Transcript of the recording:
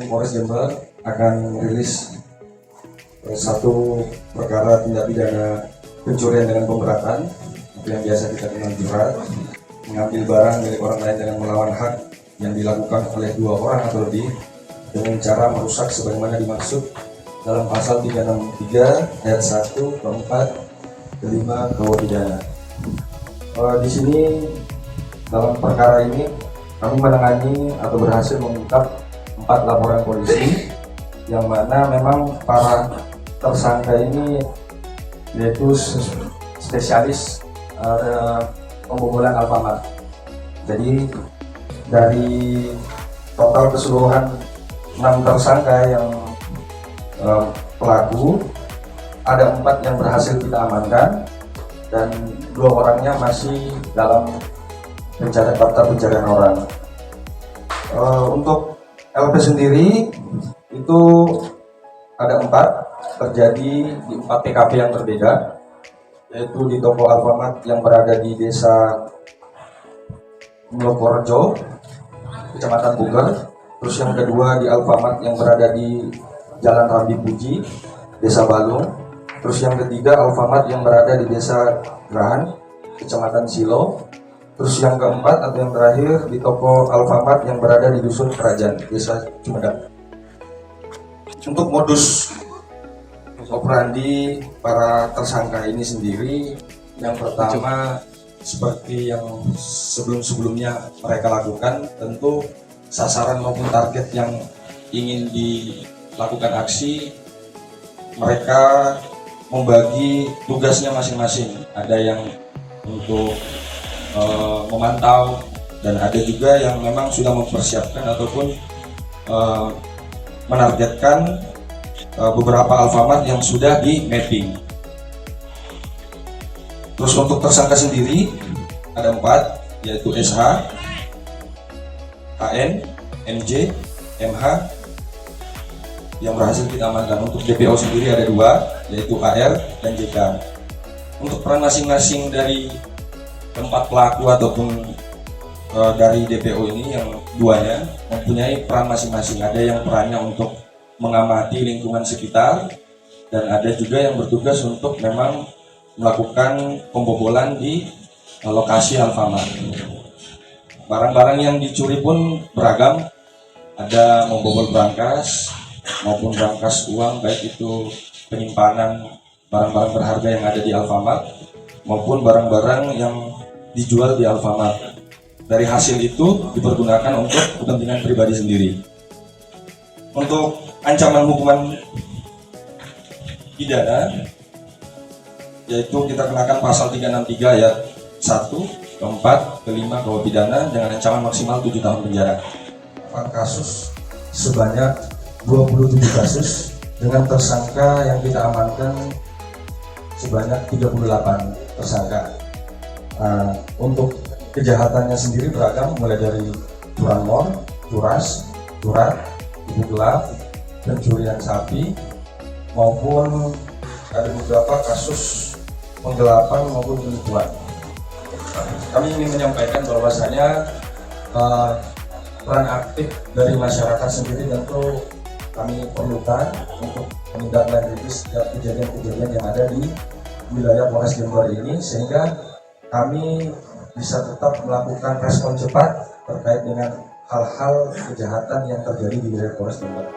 Reskrim Polres Jember akan rilis satu perkara tindak pidana pencurian dengan pemberatan, yang biasa kita kenal jerat, mengambil barang milik orang lain dengan melawan hak yang dilakukan oleh dua orang atau lebih dengan cara merusak sebagaimana dimaksud dalam pasal 363 ayat 1, keempat, kelima KUH pidana. Di sini dalam perkara ini kami menangani atau berhasil mengungkap 4 laporan polisi yang mana memang para tersangka ini yaitu spesialis pembobolan Alfamart. Jadi dari total keseluruhan 6 tersangka yang pelaku, ada 4 yang berhasil kita amankan dan 2 orangnya masih dalam daftar pencarian orang. Untuk LP sendiri itu ada 4, terjadi di 4 TKP yang berbeda, yaitu di toko Alfamart yang berada di desa Mlokorejo, Kecamatan Buger. Terus yang kedua di Alfamart yang berada di Jalan Rambi Puji, Desa Balung. Terus yang ketiga Alfamart yang berada di Desa Gerahan, Kecamatan Silo. Terus yang keempat atau yang terakhir di toko Alfamart yang berada di Dusun Kerajaan, Desa Cumedang. Untuk modus operandi para tersangka ini sendiri, yang pertama seperti yang sebelum-sebelumnya mereka lakukan, tentu sasaran maupun target yang ingin dilakukan aksi, mereka membagi tugasnya masing-masing. Ada yang untuk memantau, dan ada juga yang memang sudah mempersiapkan ataupun menargetkan beberapa Alfamart yang sudah di mapping. Terus untuk tersangka sendiri ada 4, yaitu SH, HN, MJ, MH yang berhasil kita amankan. Untuk DPO sendiri ada 2, yaitu AR dan JK. Untuk peran masing-masing dari keempat pelaku ataupun dari DPO ini, yang 2-nya mempunyai peran masing-masing. Ada yang perannya untuk mengamati lingkungan sekitar, dan ada juga yang bertugas untuk memang melakukan pembobolan di lokasi Alfamart. Barang-barang yang dicuri pun beragam, ada membobol brankas maupun brankas uang, baik itu penyimpanan barang-barang berharga yang ada di Alfamart maupun barang-barang yang dijual di Alfamart. Dari hasil itu dipergunakan untuk kepentingan pribadi sendiri. Untuk ancaman hukuman pidana, yaitu kita kenakan pasal 363 ayat 1, keempat, kelima KUH pidana dengan ancaman maksimal 7 tahun penjara. Kasus sebanyak 27 kasus dengan tersangka yang kita amankan sebanyak 38 tersangka. Untuk kejahatannya sendiri beragam, mulai dari curanmor, curas, curat, tipu gelap, pencurian sapi, maupun ada beberapa kasus penggelapan maupun penipuan. Kami ingin menyampaikan bahwasanya peran aktif dari masyarakat sendiri tentu kami perlukan untuk menindaklanjuti setiap kejadian-kejadian yang ada di wilayah Polres Jember ini, sehingga kami bisa tetap melakukan respon cepat terkait dengan hal-hal kejahatan yang terjadi di wilayah Polres Jember.